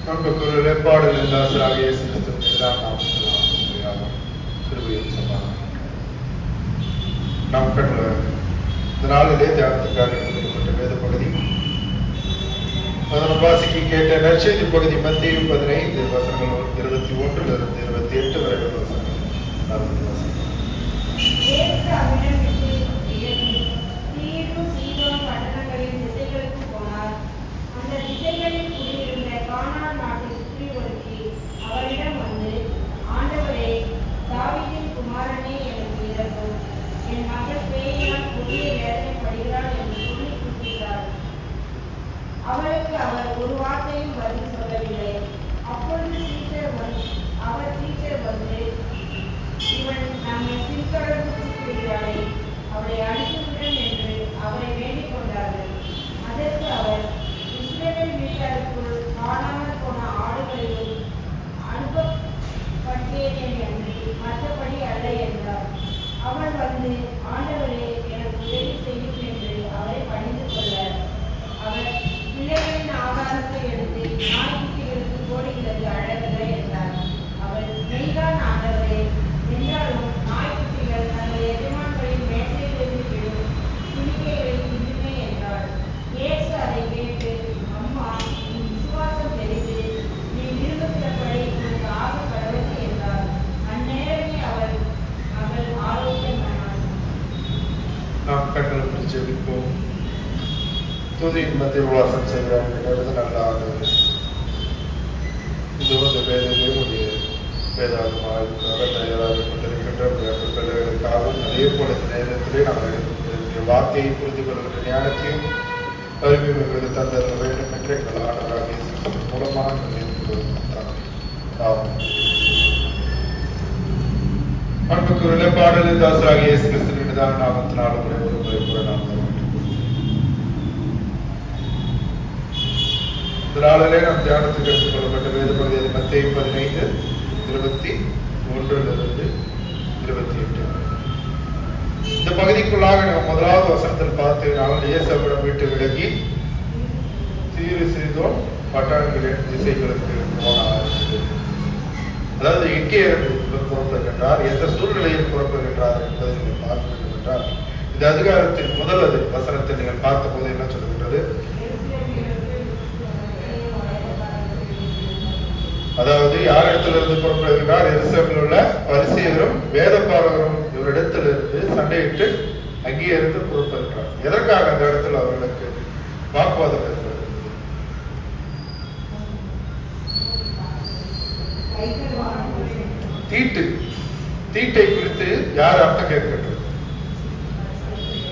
நமக்கு ஒரு வேட்பாடு தாசராக இயேசு கிறிஸ்துவின் கிருபையும் சமாதானம் நாம் கண்ட இந்த நாளிலே தியானத்துக்காக கொடுக்கப்பட்ட வேத பகுதி அதன் வாசிக்கு கேட்ட நற்செய்தி பகுதி மத்தேயு 15 வசனங்கள் 21 28 வரை வசனங்கள். அவருக்கு அவர் ஒரு வார்த்தையும் பதில் சொல்லவில்லை. அப்பொழுது அவர் வந்து இவன் நம்மை பின்தொடர்ந்து கூப்பிடுகிறானே, அவளை அனுப்பிவிடும் என்று அவரை வேண்டிக் கொண்டார்கள். அதற்கு அவர், இஸ்ரவேல் வீட்டாருக்குள் காணாமல் போன ஆடுகளிலும் அனுப்பப்பட்டேன் என்று மற்றபடி அல்ல என்றார். அவர் வந்து, ஆண்டவரே, எனக்கு உதவி செய்யும் என்று அவரை பணிந்து கொள்ள அவர், பிள்ளைகளின் ஆகாரத்தை எடுத்து நாய்க்குட்டிகளுக்கு போடுகிறது அழகல்ல என்றார். அவர், மெய்தான் ஆண்டவரே, என்றாலும் நாய்க்குட்டிகள் தங்கள் எஜமான்களின் மேசையிலிருந்து விடும் துணிக்கைகளை தின்னுமே என்றார். இயேசு அதை கேட்டு, அம்மா, நீ விசுவாசம் தெரிந்து நீ விரும்புகிறபடி உனக்கு ஆக கடவுள் என்றார். அந்நேரமே அவள் ஆரோக்கியமானாள். நாம் கண்களை பிடிச்சு வைப்போம். துதியின் மத்திய வாசம் செய்கிறார்கள் நல்ல ஆண்டவர். இந்த வேலையுடைய வேதாகமாக தயாராக கொண்டிருக்கின்ற பிள்ளைகளுக்காகவும் அதே போல இந்த நேரத்திலே நாம் வார்த்தையை புரிந்து கொள்கின்ற ஞானத்தையும் அறிவையும் எங்களுக்கு தந்த வேண்டும் என்று எங்கள் ஆண்டவராக மூலமாக அன்புக்கு நிலைப்பாடலில் தாசராக இயேசு கிறிஸ்துவின் தான் நாமத்தினால் ஒரு முறை கூட நாம் நாளிலே நாம் தியானத்துக்கு எடுத்துக் கொள்ளப்பட்ட வேத பகுதி மத்தேயு 15 21 28. இந்த பகுதிக்குள்ளாக நாம் முதலாவது வசனத்தில் பார்த்தீங்கன்னா இயேசுவிடம் விட்டு விலகி தீரு சீதோன் பட்டணங்களின் திசைகளுக்கு போனார். அதாவது எங்கே புறப்படுகின்றார், எந்த சூழ்நிலையில் புறப்படுகின்றார் என்பதை நீங்கள் பார்க்க வேண்டும் என்றால் இந்த அதிகாரத்தின் முதல் வசனத்தை நீங்கள் பார்த்த போது என்ன சொல்லுகின்றது? அதாவது யார் இடத்திலிருந்து புறப்படுகிறார்? எருசலேமில் உள்ள பரிசேயரும் வேதபாரகரும் இவரிடத்திலிருந்து சண்டையிட்டு அங்கே இருந்து புறப்படுகிறார். எதற்காக அந்த இடத்துல அவர்களுக்கு வாக்குவாதம் ஏற்படுகிறது? தீட்டை குறித்து யார் அர்த்தம் கேட்கின்றது?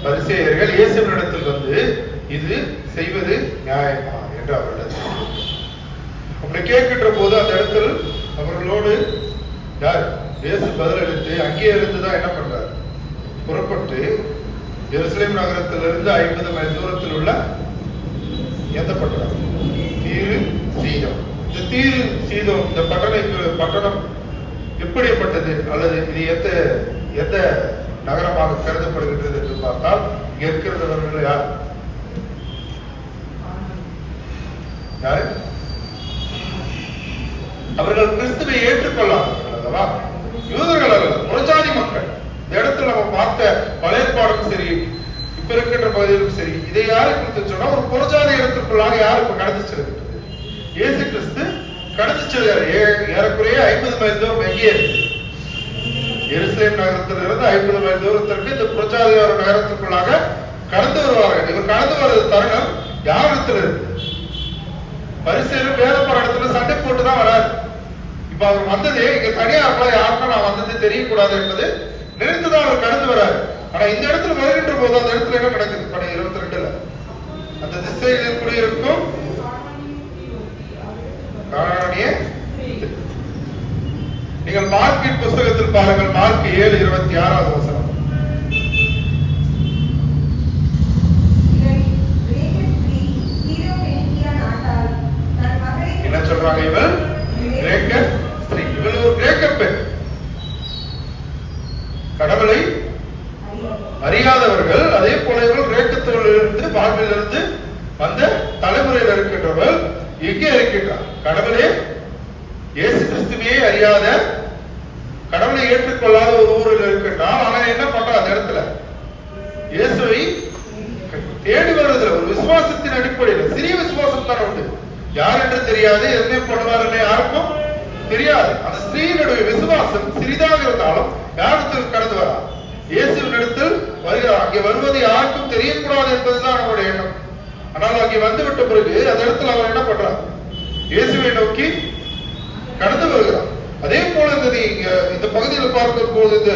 பரிசேயர்கள் இயேசுவினிடத்தில் வந்து இது செய்வது நியாயமா என்று அவரிடத்தில் அப்படி கேட்கின்ற போது அந்த இடத்தில் அவர்களோடு யார் இயேசு பதிலளித்து அங்கே இருந்துதான் என்ன பண்றார்? புறப்பட்டு எருசலேம் நகரத்திலிருந்து 50 மைல் தூரத்தில் உள்ள எந்த பட்டணம்? தீரு சீதோன். இந்த தீரு சீதோன் இந்த பட்டணம் எப்படிப்பட்டது அல்லது இது எந்த நகரமாக கருதப்படுகின்றது என்று பார்த்தால் இங்க இருக்கிறவர்கள் யார்? அவர்கள் கிறிஸ்துவை ஏற்றுக்கொள்ளாதவர்கள் அல்லவா? யூதர்கள் அல்ல, புறஜாதி மக்கள். இந்த இடத்துல நம்ம பார்த்த பழைய பாடம் சரி, இப்ப இருக்கின்ற பகுதியிலும் சரி, இதை யாரை குறித்து சொன்னா ஒரு புறஜாதி இடத்துக்குள்ளாக யார் இப்ப கடந்து செல்கின்றது? இயேசு கிறிஸ்து கடந்து செல்கிறார். ஏறக்குறைய 50 மைல் தூரம் எங்கே இருக்கு? எருசலேம் நகரத்திலிருந்து 50 மைல் தூரத்திற்கு இந்த புறஜாதி நகரத்துக்குள்ளாக கடந்து வருவார்கள். இவர் கடந்து வருவது தருணம் யார் இடத்துல இருக்கு? பரிசேயரும் வேதப்பார இடத்துல சண்டை போட்டுதான் வராது. இப்ப அவர் வந்ததே இங்க தனியா யாருக்கும் நான் வந்தது தெரியக்கூடாது என்பது நினைத்துதான் அவர் கடந்து வராரு. ஆனா இந்த இடத்துல வருகின்ற போது அந்த இடத்துல என்ன நடக்குது? படம் 22 அந்த திசையில் குடியிருக்கும் கானானிய. நீங்கள் மார்க்கின் புஸ்தகத்தில் பாருங்கள், மார்க் 7:26 வசனம். என்ன சொல்றாங்க? இவள் கிரேக்க ஸ்திரீ, இவள் ஒரு கிரேக்க பெண். கடவுளை அறியாதவர்கள். அதே போல இவர்கள் கிரேக்கத்திலிருந்து வாழ்விலிருந்து அந்த தலைமுறையில் இருக்கின்றவர் எங்கே இருக்கின்றார்? கடவுளே இயேசு கிறிஸ்துவையே அறியாத, கடவுளை ஏற்றுக்கொள்ளாத ஒரு ஊரில் இருக்கின்றார். ஆனா என்ன பண்ற? அந்த இடத்துல இயேசுவை தேடி வருதுல ஒரு விசுவாசத்தின் அடிப்படையில், சிறிய விசுவாசம் தான் உண்டு. யார் என்று தெரியாது, எதுவுமே பண்ணுவாருன்னு யாருக்கும் தெரியாது. அந்த ஸ்திரீயினுடைய விசுவாசம் சிறிதாக இருந்தாலும் யாரிடத்தில் கடந்து வரா? இயேசுவின் இடத்தில் வருகிறார். அங்கே வருவது யாருக்கும் தெரியக்கூடாது என்பதுதான் அவருடைய எண்ணம். ஆனால் அங்கே வந்துவிட்ட பிறகு அந்த இடத்துல அவர் என்ன பண்றார்? இயேசுவை நோக்கி கடந்து வருகிறார். அதே போல இந்த பகுதியில் பார்க்கும் போது இந்த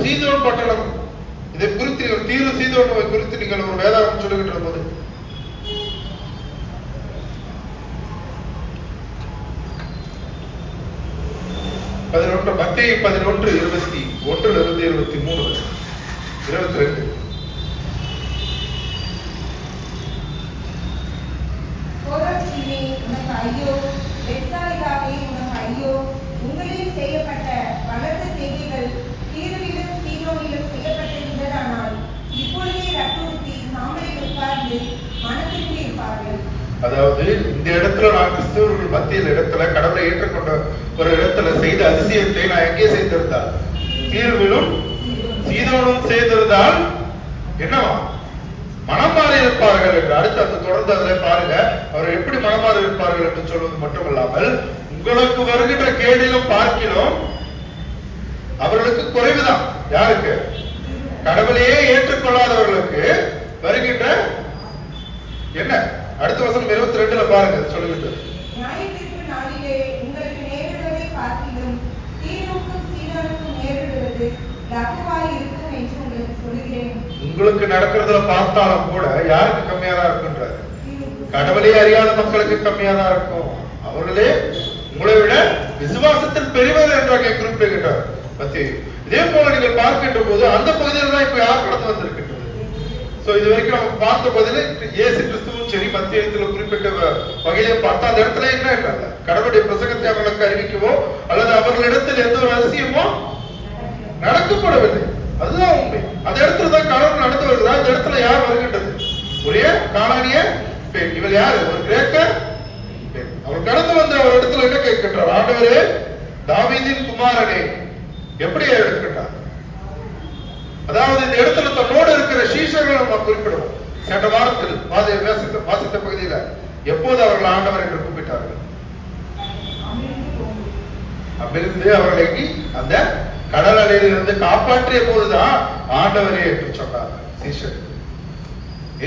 சீதோன் பட்டணம், இதை குறித்து நீங்கள் தீரு சீதோனை குறித்து நீங்கள் ஒரு வேதாகம் சொல்லுகின்ற போது மத்தேயு 11:21 23 22. கோராசீனே, உனக்கு ஐயோ! பெத்சாயிதாவே, உனக்கு ஐயோ! உங்களில் செய்யப்பட்ட பலத்த செய்கைகள் தீருவிலும் சீதோனிலும் செய்யப்பட்டிருந்ததானால் இப்பொழுதே ரத்தூர்த்தி சாம்பலில் உட்கார்ந்து மனத்திற்கு இருப்பார்கள். அதாவது இந்த இடத்துல நான் கிறிஸ்தவர்கள் மத்தியில் இடத்துல கடவுளை ஏற்றுக்கொண்ட ஒரு இடத்துல செய்த அதிசயத்தை நான் எங்கே செய்திருந்தால், தீர்விலும் சீதோனும் செய்திருந்தால் என்னவா? மனம் மாறி இருப்பார்கள் என்று. அடுத்து அந்த தொடர்ந்து அதில் பாருங்க, அவர் எப்படி மனம் மாறி இருப்பார்கள் என்று சொல்வது மட்டுமல்லாமல், உங்களுக்கு வருகின்ற கேடிலும் பார்க்கிலும் அவர்களுக்கு குறைவுதான். யாருக்கு? கடவுளையே ஏற்றுக்கொள்ளாதவர்களுக்கு வருகின்ற என்ன? அடுத்த வசனம் 22 பாருங்க சொல்லுகின்றது. நியாயத்தீர்ப்பு நாளிலே உங்களுக்கு நேரிடுவதை பார்க்கிலும் தீருவுக்கும் சீதோனுக்கும் நேரிடுவது லகுவாய் இருக்கும் என்று உங்களுக்கு சொல்கிறேன். உங்களுக்கு நடக்கிறதுல பார்த்தாலும் கூட யாருக்கு கம்மியா தான் இருக்குன்றார்? கடவுளே அறியாத மக்களுக்கு கம்மியா தான் இருக்கும். அவர்களே உங்களை விட விசுவாசத்தில் பெரியவர் என்று குறிப்பிடுகின்றார் மத்தேயு. இதே போல நீங்கள் பார்க்கின்ற போது அந்த பகுதியில் தான் இப்ப யார் கடந்து வந்திருக்கின்றது? இது வரைக்கும் நம்ம பார்த்த பதில் இயேசு கிறிஸ்துவும் சரி, மத்தியத்தில் குறிப்பிட்ட வகையிலே பார்த்தா அந்த இடத்துல என்ன இல்லை, கடவுளுடைய பிரசங்கத்தை அவர்களுக்கு அறிவிக்கவோ அல்லது அவர்களிடத்தில் எந்த ஒரு அதிசயமோ நடக்கப்படவில்லை. அதுதான் உண்மை. அந்த இடத்துல தான் கடவுள் நடந்து வருகிறார். அந்த இடத்துல யார் வருகின்றது? ஒரே கானானிய பெண். இவள் யாரு? ஒரு கிரேக்க பெண். அவர் கடந்து வந்த அவர் இடத்துல என்ன கேட்கின்றார்? ஆண்டவரே, தாவீதின் குமாரனே, எப்படி எடுக்கின்றார்? அதாவது இந்த இடத்துல தன்னோடு இருக்கிற சீஷர்கள் நம்ம குறிப்பிடுவோம். சென்ற வாரத்தில் வாசித்த பகுதியில எப்போது அவர்கள் ஆண்டவர் என்று கூப்பிட்டார்கள்? அங்கிருந்து அவர்களை அந்த கடல் அலையில் இருந்து காப்பாற்றிய போதுதான் ஆண்டவரே என்று சொன்னார் சீஷர்.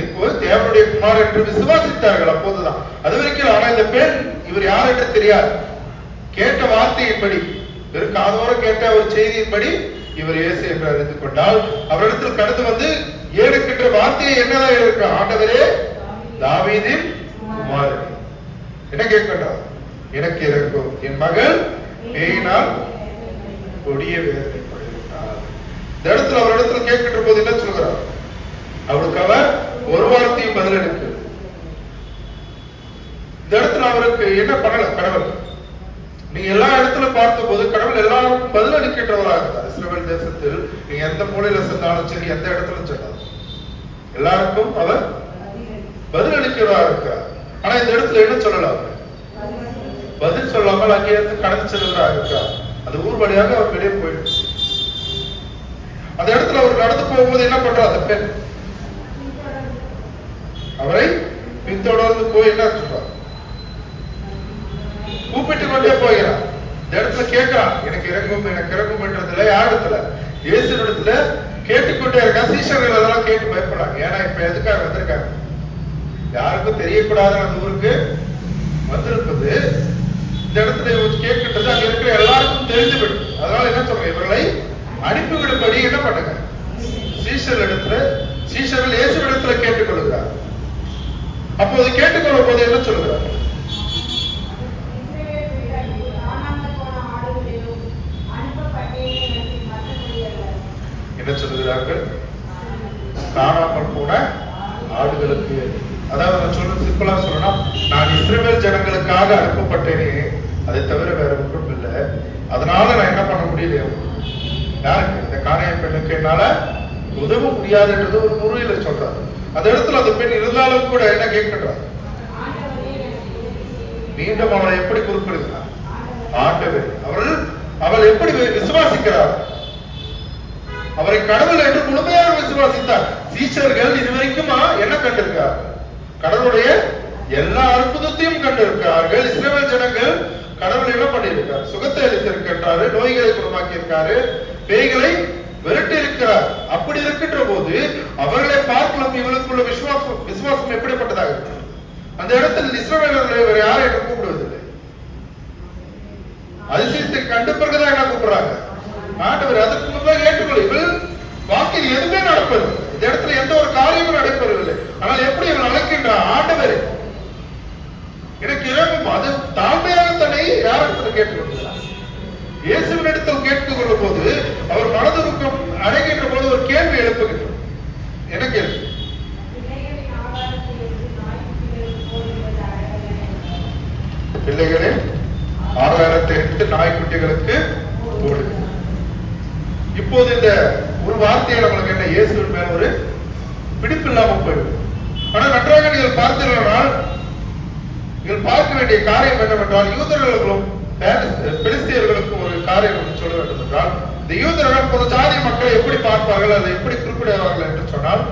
இப்போது தேவனுடைய குமார் என்று விசுவாசித்தார்கள் அப்போதுதான். அது வரைக்கும். ஆனா இந்த பெண் இவர் யார் என்று தெரியாது. கேட்ட வார்த்தையின்படி, வெறும் காதோர கேட்ட ஒரு செய்தியின்படி இவர் இயேசு என்று அறிந்து கொண்டால், அவரிடத்தில் கடந்து வந்து ஏடுக்கின்ற வார்த்தையை என்னதான் இருக்கு? ஆண்டவரே, தாவீதின் குமாரனே. என்ன கேட்கின்றார்? எனக்கு இறங்கும், என் மகள் பேயினால் கொடிய வேதனைப்படுகிறார். இந்த இடத்துல அவரிடத்துல கேட்கின்ற போது என்ன சொல்கிறார்? அவருக்கு அவர் ஒரு வார்த்தையும் பதிலளிக்கு. இந்த இடத்துல அவருக்கு என்ன பண்ணல கடவுள்? நீங்க எல்லா இடத்துல பார்த்த போது கடவுள் எல்லாருக்கும் பதில் அளிக்கின்றவராக இருந்தார். இஸ்ரவேல் தேசத்தில் நீங்க எந்த மூலையில சென்றாலும் சரி, எந்த இடத்துல சென்றாலும் எல்லாருக்கும் அவர் பதில் அளிக்கிறவராக இருக்கிறார். ஆனா இந்த இடத்துல என்ன சொல்லலாம்? பதில் சொல்லாமல் அங்கே இருந்து கடந்து செல்வராக இருக்கிறார். அந்த ஊர் வழியாக அவர் வெளியே போயிடுச்சு. அந்த இடத்துல அவர் நடந்து போகும்போது என்ன பண்றார்? அந்த பெண் அவரை பின்தொடர்ந்து போய் என்ன சொல்றார்? கூப்பிட்டு கொண்டே போகிறார். இந்த இடத்துல கேட்கிறான், எனக்கு இறங்கும் என்றதுல யார் இடத்துல? இயேசு இடத்துல கேட்டுக்கொண்டே இருக்கா. சீஷர்கள் அதெல்லாம் கேட்டு பயப்படுறாங்க. ஏன்னா இப்ப எதுக்காக வந்திருக்காங்க? யாருக்கும் தெரியக்கூடாத அந்த ஊருக்கு வந்திருப்பது. இந்த இடத்துல கேட்கின்றது அங்க இருக்கிற எல்லாருக்கும் தெரிந்துவிடும். அதனால என்ன சொல்றேன்? இவர்களை அனுப்பிவிடும்படி என்ன பண்ணுங்க? சீஷர்கள் இயேசு இடத்துல கேட்டுக்கொள்கிறார். அப்போது கேட்டுக்கொள்ளும் போது என்ன சொல்கிறார்? என்ன சொல்கிறார்கள்? காணாமல் போன ஆடுகளுக்கு. அதாவது சொல்றது சிம்பிளா சொல்லணும், நான் இஸ்ரவேல் ஜனங்களுக்காக அனுப்பப்பட்டேனே, அதை தவிர வேற ஒன்றும் இல்லை. அதனால நான் என்ன பண்ண முடியலையோ, யாருக்கு? இந்த காணாய பெண்ணுக்கு என்னால உதவ முடியாதுன்றது ஒரு முறையில சொல்றாரு. அந்த இடத்துல அந்த பெண் இருந்தாலும் கூட என்ன கேட்கின்றார்? மீண்டும் அவளை எப்படி குறிப்பிடுகிறார்? ஆண்டவர். அவள் எப்படி விசுவாசிக்கிறார்? அவரை கடவுள் என்று முழுமையாக விசுவாசித்தார். சீஷர்கள் இதுவரைக்குமா என்ன கண்டிருக்கார்? கடவுளுடைய எல்லா அற்புதத்தையும் கண்டிருக்கிறார்கள். இஸ்ரவேல் ஜனங்கள் கடவுள் என்ன பண்ணியிருக்கார்? சுகத்தை அளித்திருக்கின்றாரு, நோய்களை குணமாக்கி இருக்காரு, பேய்களை விரட்டி இருக்கிறார். அப்படி இருக்கின்ற போது அவர்களை பார்க்கலாம் இவளுக்குள்ள விசுவாசம் எப்படிப்பட்டதாக இருக்கு? அந்த இடத்தில் இஸ்ரவேலர்களை யாரை என்று கூப்பிடுவதில்லை. அதிசயத்தை கண்டு பிறகுதான் என்ன கூப்பிடுறாங்க? ஆண்டவர். அதற்கு முன்பாக ஏற்றுக்கொள்ள இவள் வாக்கில் எதுவுமே நடப்பது, இந்த இடத்துல எந்த ஒரு காரியமும் நடைபெறவில்லை. ஆனால் எப்படி இவள் அழைக்கின்றார்? ஆண்டவர் எனக்கு இறங்கும். அது தாழ்மையாக தன்னை யாரிடத்தில் கேட்டுக்கொள்கிறார்? இயேசுவின் இடத்தில் கேட்டுக் கொள்ளும் போது அவர் மனதுருக்கம் அடைகின்ற போது ஒரு கேள்வி எழுப்புகின்றார். என்ன கேள்வி? பிள்ளைகளின் ஆகாரத்தை எடுத்து நாய்க்குட்டிகளுக்கு போடுங்க. இப்போது இந்த ஒரு வார்த்தையை நம்மளுக்கு என்ன? இயேசுவின் மேல ஒரு பிடிப்பு இல்லாம போயிடும். ஆனா நன்றாக நீங்கள் பார்த்தீர்களால் நீங்கள் பார்க்க வேண்டிய காரியம் என்னவென்றால், யூதர்களுக்கும் பெலிஸ்தியர்களுக்கும் ஒரு காரியம் சொல்ல வேண்டும் என்றால், இந்த யூதர்கள் ஒரு ஜாதி மக்களை எப்படி பார்ப்பார்கள், அதை எப்படி குறிப்பிடுவார்கள் என்று சொன்னால்,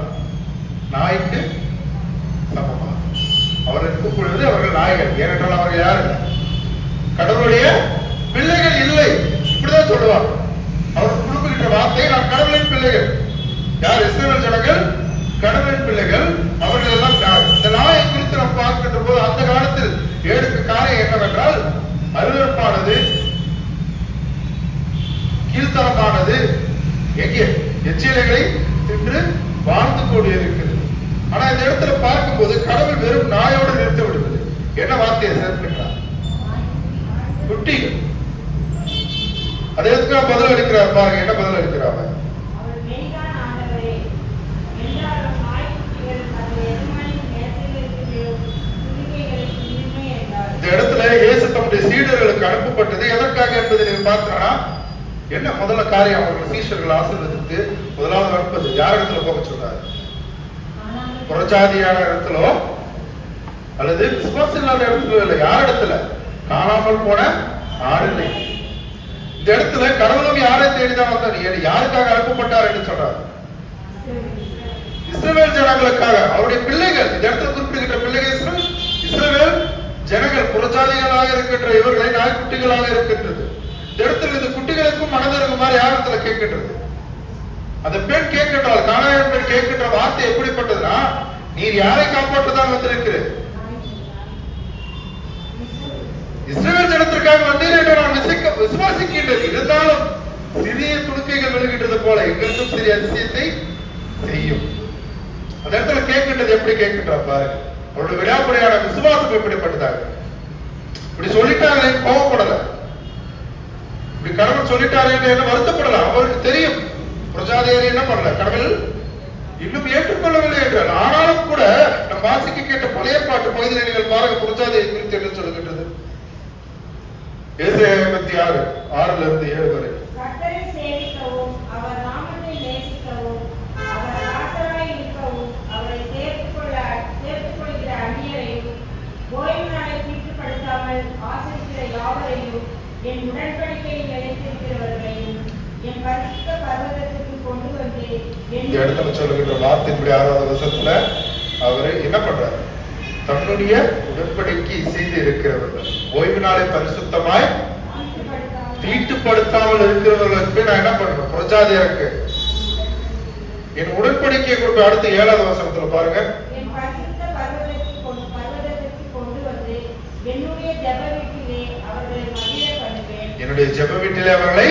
நாய்க்கு சமமாக அவர்கள் கூப்பிடுவது அவர்கள் நாய்கள். ஏனென்றால் அவர்கள் யார்? கடவுளுடைய பிள்ளைகள் இல்லை, இப்படிதான் சொல்லுவாங்க. அவர் குறிப்பிட்ட வார்த்தை, நான் கடவுளின் பிள்ளைகள். யார்? இஸ்ரவேல் ஜனங்கள் கடவுளின் பிள்ளைகள். அவர்கள் எல்லாம் நாய். இந்த நாயை குறித்து நாம் பார்க்கின்ற போது அந்த காலத்தில் எடுக்க காரியம் என்னவென்றால், அருவருப்பானது, கீழ்த்தரமானது, எங்கே எச்சிலைகளை தின்று வாழ்ந்து கொண்டு இருக்கிறது. ஆனா இந்த இடத்துல பார்க்கும்போது கடவுள் வெறும் நாயோடு நிறுத்த விடுவது. என்ன வார்த்தையை சேர்க்கிறார்? குட்டிகள். அதை எதுக்காக பதில் அளிக்கிறார் பாருங்க. என்ன பதில் அளிக்கிறார்? இந்த இடத்துல இயேசு தம்முடைய சீடர்களுக்கு அனுப்பப்பட்டது எதற்காக என்பதை நீங்க பார்த்தா என்ன முதல்ல காரியம்? அவர்கள் சீஷர்கள் ஆசீர்வதித்து முதலாவது அனுப்பது யார் இடத்துல போக சொல்றாரு? புறஜாதியான இடத்திலோ அல்லது விசுவாசம் இல்லாத இடத்துல இல்லை. யார் இடத்துல? காணாமல் போன ஆடில்லை. இந்த இடத்துல கடவுளும் யாரை தேடிதான் வந்தார்? யாருக்காக அனுப்பப்பட்டார் என்று சொல்றார்? இஸ்ரவேல் ஜனங்களுக்காக, அவருடைய பிள்ளைகள். இந்த இடத்துல குறிப்பிடுகின்ற பிள்ளைகள் இஸ்ரவேல் ஜனங்கள், புறஜாதிகளாக இருக்கின்ற இவர்களை நாய்க்குட்டிகளாக இருக்கின்றது. இந்த இடத்துல இந்த குட்டிகளுக்கும் மனதிற்குமாறு யார் இடத்துல கேட்கின்றது? அந்த பெண் கேட்கின்றால், கானானிய பெண் கேட்கின்ற வார்த்தை எப்படிப்பட்டதுன்னா, நீர் யாரை காப்பாற்றதான் வந்திருக்கிறேன்? இஸ்ரவேல் ஜனத்திற்காக வந்தீர் என்று நான் விசுவாசிக்கின்றது. இருந்தாலும் சிறிய துணுக்கைகள் விழுகின்றது போல எங்களுக்கும் சிறிய அதிசயத்தை செய்யும். அந்த இடத்துல கேட்கின்றது எப்படி கேட்கின்றார் பாருங்க. அவருடைய விடாப்படையான விசுவாசம் எப்படிப்பட்டதாக? இப்படி சொல்லிட்டாங்களே கோவப்படல, இப்படி கடவுள் சொல்லிட்டாரு என்ன வருத்தப்படல. அவருக்கு தெரியும் பிரஜாதிகாரி என்ன பண்ணல, கடவுள் இன்னும் ஏற்றுக்கொள்ளவில்லை என்றால். ஆனாலும் கூட நம் வாசிக்க கேட்ட பழைய பாட்டு பகுதியில் நீங்கள் பாருங்க, பிரஜாதியை குறித்து என்ன சொல்லுகின்றது? ஏசாயா 56 6ல இருந்து 7 வரை. கர்த்தரை சேவிக்கவும், அவர் நாமத்தை நேசிக்கவும், அவர் ராசராய் இருக்கவும், அவரை சேர்த்துக்கொள்கிற அந்நியரையும், ஓய்வு நாளை தீட்டுப்படுத்தாமல் ஆசரிக்கிற யாவரையும், என் உடன்படிக்கையை நிலைத்திருக்கிறவர்களையும் என் பரிசுத்த பர்வதத்துக்கு கொண்டு வந்து இந்த இடத்துல சொல்லுகின்ற வார்த்தையின்படி 6வது வசனத்துல அவரை என்ன பண்றாரு? தன்னுடைய உடன்படிக்கை செய்து இருக்கிறவர்கள், ஓய்வு நாளை பரிசுத்தமாய் தீட்டுப்படுத்தாமல் இருக்கிறவர்களுக்கு நான் என்ன பண்றேன்? பிரஜாதியாருக்கு என் உடன்படிக்கையை கொண்டு. அடுத்து 7வது வசனத்துல பாருங்க, என் பரிசுத்த பர்வதத்துக்கு கொண்டு வந்து என்னுடைய ஜெப வீட்டிலே அவர்களை மகிழ பண்ணுவேன். என்னுடைய ஜெப வீட்டிலே அவர்களை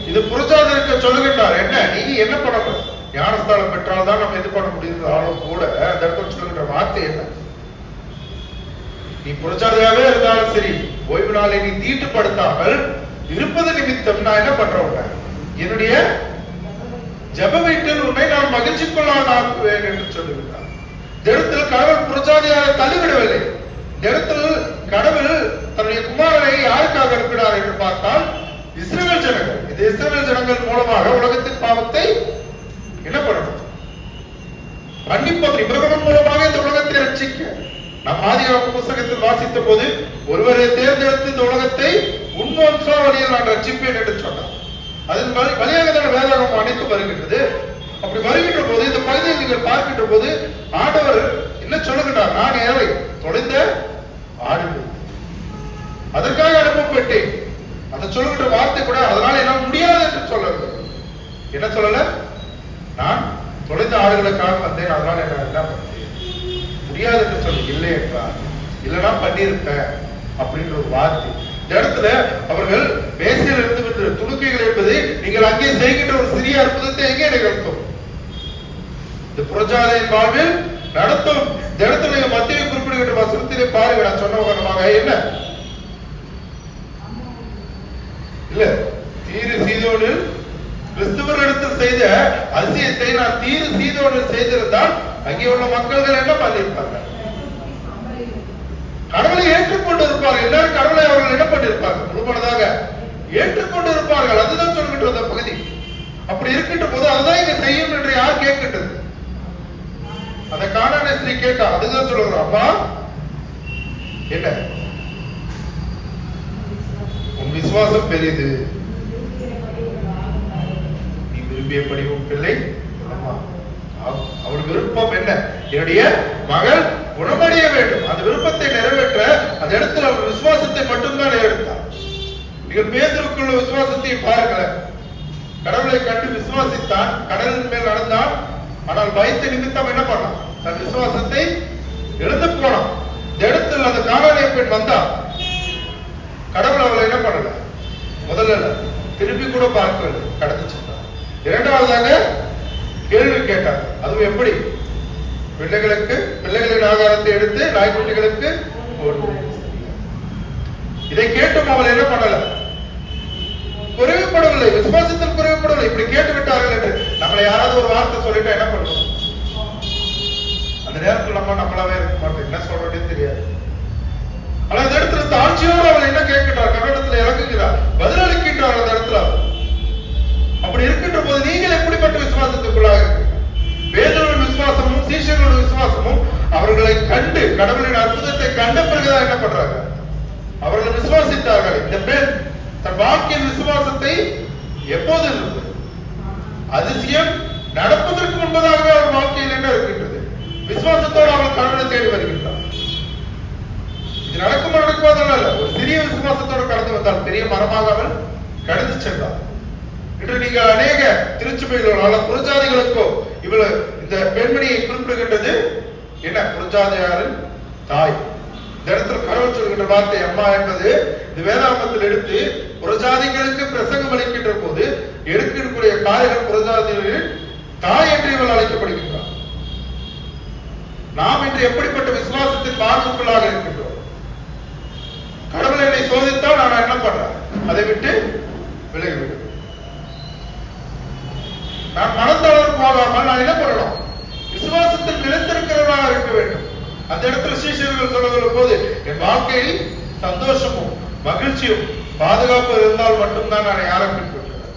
இது புரஜாதியாருக்கு சொல்லுகின்றார். என்ன நீ என்ன பண்ணணும்? ஞானஸ்தானம் பெற்றால் தான் நம்ம இது பண்ண முடியுது. ஆளும் கூட அந்த இடத்துல சொல்லுகின்ற வார்த்தை என்ன? நீ புரஜாதியாவே இருந்தாலும் சரி, ஓய்வு நாளை நீ தீட்டுப்படுத்தாமல் இருப்பது நிமித்தம் நான் என்ன பண்றேன்? என்னுடைய ஜெப வீட்டில் உன்னை நான் மகிழ்ச்சி கொள்ளாக்குவேன் என்று சொல்லுகிறார். இந்த இடத்தில் கடவுள் புரஜாதியாக தள்ளிவிடவில்லை. இந்த இடத்தில் கடவுள் தன்னுடைய குமாரனை யாருக்காக அனுப்பினார் என்று பார்த்தால் இஸ்ரவேல் ஜனங்கள். இந்த இஸ்ரவேல் ஜனங்கள் மூலமாக உலகத்தின் பாவத்தை என்ன பண்ணணும்? மன்னிப்பது இவர்கள் மூலமாக இந்த உலகத்தை ரட்சிக்க. நாம் ஆதியாகம புத்தகத்தில் வாசித்த போது ஒருவரை தேர்ந்தெடுத்து இந்த உலகத்தை உண்மொன்றா வழியில் நான் ரட்சிப்பேன் என்று சொன்னார். அதன் வழியாக தான் வேதாகமம் அனைத்து வருகின்றது. அப்படி வருகின்ற போது இந்த பகுதியில் நீங்கள் பார்க்கின்ற போது ஆண்டவர் என்ன சொல்லுகிறார்? நான் ஏழை தொலைந்த ஆடுகள், அதற்காக அனுப்பப்பட்டேன். அதை சொல்லுகின்ற வார்த்தை கூட அதனால என்ன முடியாது என்று சொல்லவில்லை. என்ன சொல்லல? நான் தொலைந்த ஆடுகளுக்காக வந்தேன், அதனால என்ன முடியாது என்று சொல்லி இல்லை என்றார். இல்லைன்னா பண்ணியிருப்பேன் அப்படின்ற ஒரு வார்த்தை. இந்த இடத்துல அவர்கள் மேசையில் இருந்து விட்ட துணுக்கைகள் என்பது நீங்கள் அங்கே செய்கின்ற ஒரு சிறிய அற்புதத்தை எங்கே நிகழ்த்தும்? இந்த புறஜாதியின் வாழ்வில் நடத்தும். இந்த இடத்துல நீங்க மத்திய குறிப்பிடுகின்ற வசனத்திலே பாருங்க. நான் சொன்ன உதாரணமாக என்ன இல்ல, தீரு சீதோனில் கிறிஸ்துவரிடத்தில் செய்த அதிசயத்தை நான் தீரு சீதோனில் செய்திருந்தால் அங்கே உள்ள மக்கள்கள் என்ன பண்ணிருப்பாங்க? கடவுளை ஏற்றுக்கொண்டு இருப்பார்கள். எல்லாரும் கடவுளை அவர்கள் என்ன பண்ணிருப்பார்கள்? முழுமனதாக ஏற்றுக்கொண்டு இருப்பார்கள். அதுதான் சொல்கின்ற அந்த பகுதி. அப்படி இருக்கின்ற போது அதுதான் இங்க செய்யும் என்று யார் கேட்கின்றது? அந்த கானானிய ஸ்திரீ கேட்டா. அதுதான் சொல்லுகிறோம். அப்பா என்ன, உன் விசுவாசம் பெரியது, நீ விரும்பியபடி உன் பிள்ளை. அவள் விருப்பம் என்ன? என்னுடைய மகள் குணமடைய வேண்டும். அந்த விருப்பத்தை நிறைவேற்ற அந்த இடத்துல அவள் விசுவாசத்தை மட்டும்தான் எடுத்தார். நீங்கள் பேதுருக்குள்ள விசுவாசத்தை பாருங்களேன். கடவுளை கண்டு விசுவாசித்தான், கடலின் மேல் நடந்தான். ஆனால் பயத்த நிமித்தம் என்ன பண்ணான்? தன் விசுவாசத்தை எழுந்து போனான். இந்த இடத்துல அந்த கானானிய பெண் வந்தா. கடவுள் அவளை என்ன பண்ணல? முதல்ல திருப்பி கூட பார்க்கல, கடந்து சென்றார். இரண்டாவதாக கேள்வி கேட்டார். அதுவும் எப்படி? பிள்ளைகளின் ஆகாரத்தை எடுத்து நாய்க்குட்டிகளுக்கு இதை கேட்டும் அவள் என்ன பண்ணல? குறைவுபடவில்லை, விசுவாசத்தில் குறைவுபடவில்லை. இப்படி கேட்டு விட்டார்கள் என்று நம்மளை யாராவது ஒரு வார்த்தை சொல்லிட்டா என்ன பண்ணுவோம்? அந்த நேரத்தில் நம்மளாவே இருக்க மாட்டோம், என்ன சொல்றதே தெரியாது. ஆனா இந்த இடத்துல தாழ்ச்சியோடு அவள் என்ன கேட்கிறார்? கன்னடத்தில் இறங்குகிறார், பதிலளிக்கின்றார் அந்த இடத்துல. அப்படி இருக்கின்ற போது நீங்கள் எப்படிப்பட்ட விசுவாசத்துக்குள்ளாக இருக்கிறீர்கள்? பேதுருவின் விசுவாசமும் சீஷர்களுடைய விசுவாசமும் அவர்களை கண்டு கடவுளின் அற்புதத்தை கண்ட பிறகுதான் என்ன பண்றாங்க? அவர்கள் விசுவாசித்தார்கள். இந்த பெண் தன் வாழ்க்கையின் விசுவாசத்தை எப்போது இருந்தது? அதிசயம் நடப்பதற்கு முன்பதாகவே அவர் வாழ்க்கையில் என்ன இருக்கின்றது? விசுவாசத்தோடு அவள் கடவுளை தேடி வருகின்றார். இது நடக்குமா நடக்குவதல்ல, ஒரு சிறிய விசுவாசத்தோடு கடந்து வந்தால் பெரிய மரமாக அவள் கடந்து சென்றார். இன்று நீங்கள் அநேக திருச்சபைகளோ புறஜாதிகளுக்கோ இவள் இந்த பெண்மணியை குறிப்பிடுகின்றது என்ன? புறஜாதியாரின் தாய். இந்த இடத்துல கடவுள் சொல்கின்ற வார்த்தை அம்மா என்பது இந்த வேதாகமத்தில் எடுத்து புறஜாதிகளுக்கு பிரசங்கம் அளிக்கின்ற போது எடுக்கக்கூடிய காரியங்கள் புறஜாதிகளின் தாய் என்று இவள் அழைக்கப்படுகின்றார். நாம் இன்று எப்படிப்பட்ட விசுவாசத்தின் மார்புக்குள்ளாக இருக்கின்றோம்? கடவுள் என்னை சோதித்தால் நான் என்ன பண்றேன்? அதை விட்டு விலகிவிடும். நான் மனத்தளர்வு போகாமல் நான் என்ன பண்ணணும்? விசுவாசத்தில் நிலைத்திருக்கிறவராக இருக்க வேண்டும். அந்த இடத்துல சீஷர்கள் சொல்லுகிற போது என் வாழ்க்கையில் சந்தோஷமும் மகிழ்ச்சியும் பாதுகாப்பு இருந்தால் மட்டும்தான் நான் யாரை பின்பற்றுவேன்?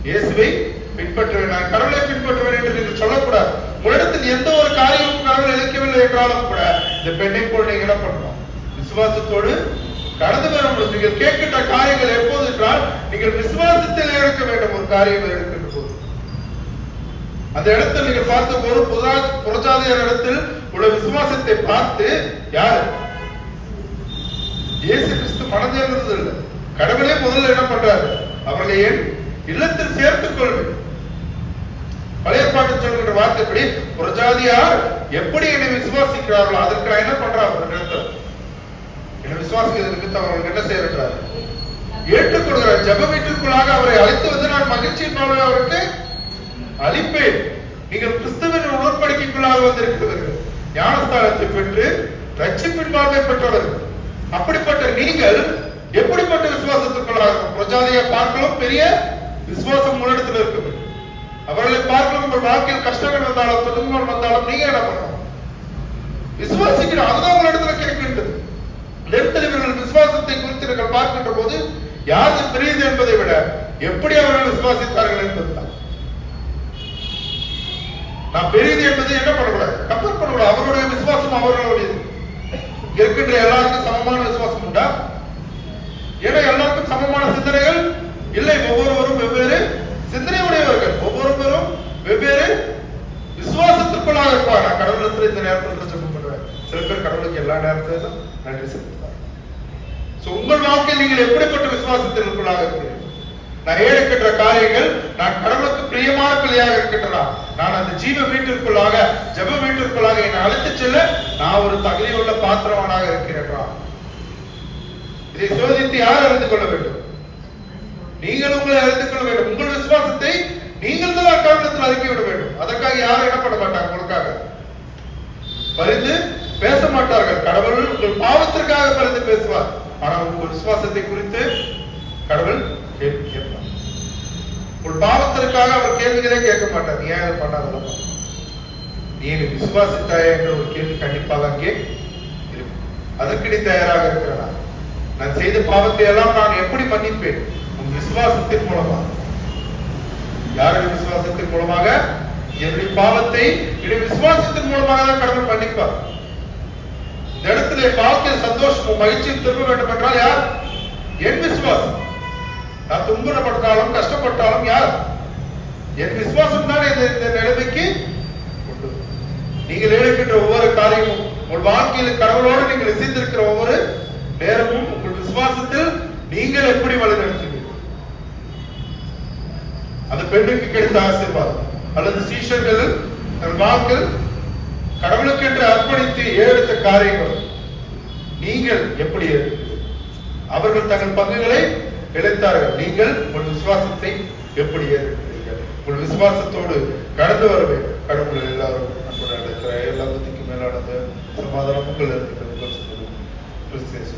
இயேசுவை பின்பற்றுவேன், நான் கடவுளை பின்பற்றுவேன் என்று நீங்கள் சொல்லக்கூடாது. உங்களிடத்தில் எந்த ஒரு காரியமும் கடவுள் இழைக்கவில்லை என்றாலும் கூட இந்த பெண்ணை போல் நீங்க என்ன பண்ணணும்? விசுவாசத்தோடு கடந்து வர முடியும். நீங்கள் கேட்கின்ற காரியங்கள் எப்போது என்றால் நீங்கள் விசுவாசத்தில் இருக்க வேண்டும். ஒரு காரியம் எடுக்கின்ற போது அந்த இடத்தில் நீங்கள் பார்த்த போது புறஜாதியார் இடத்தில் உள்ள விசுவாசத்தை பார்த்து யாரு? இயேசு கிறிஸ்து மனதிலிருந்து இல்லை, கடவுளே முதல்ல என்ன பண்றாரு? அவர்களை என் இல்லத்தில் சேர்த்துக் கொள்வேன். பழைய பாட்டு சொல்கின்ற வார்த்தைப்படி புறஜாதியார் எப்படி என்னை விசுவாசிக்கிறார்களோ அதற்கு நான் என்ன பண்றாங்க? என்ன விசுவாசிக்கிறதுக்கு அவர்கள் என்ன செய்யறாரு? ஏற்றுக்கொள்கிறார். ஜெப வீட்டிற்குள்ளாக அவரை அழைத்து வந்து நான் மகிழ்ச்சியின் வாழ்வை அவருக்கு அளிப்பேன். நீங்கள் கிறிஸ்துவின் உடன்படிக்கைக்குள்ளாக வந்திருக்கிறவர்கள், ஞானஸ்தானத்தை பெற்று ரட்சிப்பின் வாழ்வை பெற்றவர்கள். அப்படிப்பட்ட நீங்கள் எப்படிப்பட்ட விசுவாசத்துக்குள்ளாக? புறஜாதியை பார்க்கலாம் பெரிய விசுவாசம் உங்களிடத்தில் இருக்குது. அவர்களை பார்க்கலாம் உங்கள் வாழ்க்கையில் கஷ்டங்கள் வந்தாலும் துன்பங்கள் வந்தாலும் நீங்க என்ன பண்ணணும்? விசுவாசிக்கணும். அதுதான் உங்களிடத்துல கேட்கின்றது. இவர்கள் விசுவாசத்தை குறித்து நீங்கள் பார்க்கின்ற போது யாருக்கு பெரியது என்பதை விட எப்படி அவர்கள் விசுவாசித்தார்கள் என்பதுதான். நான் பெரியது என்பது என்ன பண்ணக்கூடாது, கம்பேர் பண்ணக்கூடாது. அவருடைய விசுவாசம் அவர்களுடையது. இருக்கின்ற எல்லாருக்கும் சமமான விசுவாசம் உண்டா? ஏன்னா எல்லாருக்கும் சமமான சிந்தனைகள் இல்லை. ஒவ்வொருவரும் வெவ்வேறு சிந்தனை உடையவர்கள், ஒவ்வொருவரும் வெவ்வேறு விசுவாசத்திற்குள்ளாக இருப்பார். நான் கடவுளத்தில் இந்த நேரத்தில் ஜெபம் பண்ணுவேன். சில பேர் கடவுளுக்கு எல்லா நேரத்திலும் நன்றி செலுத்துவார். உங்கள் வாழ்க்கையில் நீங்கள் எப்படிப்பட்ட விசுவாசத்திற்குள்ளாக இருக்கிறீர்கள்? நான் ஏழுக்கின்ற காரியங்கள், நான் கடவுளுக்கு பிரியமான பிள்ளையாக இருக்கின்றனா, நான் அந்த ஜீவ வீட்டிற்குள்ளாக ஜெப வீட்டிற்குள்ளாக என்னை அழைத்து செல்ல நான் ஒரு தகுதியுள்ள பாத்திரவனாக இருக்கிறேன். இதை சோதித்து யார் அறிந்து கொள்ள வேண்டும்? நீங்கள் உங்களை அறிந்து கொள்ள வேண்டும். உங்கள் விசுவாசத்தை நீங்கள் தான் கடவுளத்தில் அறிக்கை விட வேண்டும். அதற்காக யாரும் என்ன பண்ண மாட்டாங்க, உங்களுக்காக பரிந்து பேச மாட்டார்கள். கடவுள் உங்கள் பாவத்திற்காக பரிந்து பேசுவார். ஆனால் உங்கள் விசுவாசத்தை குறித்து கடவுள் கேள்வி கேட்பார். உங்கள் பாவத்திற்காக அவர் கேள்விகளே கேட்க மாட்டார். நீ ஏன் பண்ணாத, நீ விசுவாசித்தாய என்ற ஒரு கேள்வி கண்டிப்பாக அங்கே இருக்கும். அதற்கு நீ தயாராக இருக்கிறனா? நான் செய்த பாவத்தை எல்லாம் நான் எப்படி மன்னிப்பேன்? உன் விசுவாசத்தின் மூலமாக. யாருடைய விசுவாசத்தின் மூலமாக? என்னுடைய பாவத்தை என்னுடைய விசுவாசத்தின் மூலமாக தான் கடவுள் மன்னிப்பார். இந்த இடத்துல வாழ்க்கையில் சந்தோஷமும் மகிழ்ச்சியும் திரும்ப வேண்டும் என்றால் யார்? என் விசுவாசம். நான் துன்பப்பட்டாலும் கஷ்டப்பட்டாலும் யார்? என் விசுவாசம் தான் இந்த நிலைமைக்கு உண்டு. நீங்கள் எடுக்கின்ற ஒவ்வொரு காரியமும், உங்கள் வாழ்க்கையில் கடவுளோடு நீங்கள் இசைந்திருக்கிற ஒவ்வொரு நேரமும் உங்கள் விசுவாசத்தில் நீங்கள் எப்படி வழிநடத்துவீர்கள்? அந்த பெண்ணுக்கு கிடைத்த ஆசீர்வாதம் அல்லது சீஷர்கள் தன் வாழ்க்கையில் கடவுளுக்கு என்று அர்ப்பணித்து எடுத்த காரியங்கள் நீங்கள் எப்படி அவர்கள் தங்கள் பங்குகளை இழைத்தார்கள். நீங்கள் உங்கள் விசுவாசத்தை எப்படி ஏற்கிறீர்கள்? உங்கள் விசுவாசத்தோடு கடந்து வர வேண்டும். கடவுள் எல்லாரும் அன்புடன் நடக்கிற எல்லா புத்திக்கும் மேலானது சமாதானம் உங்கள் இருக்கிறது. கிறிஸ்து இயேசு.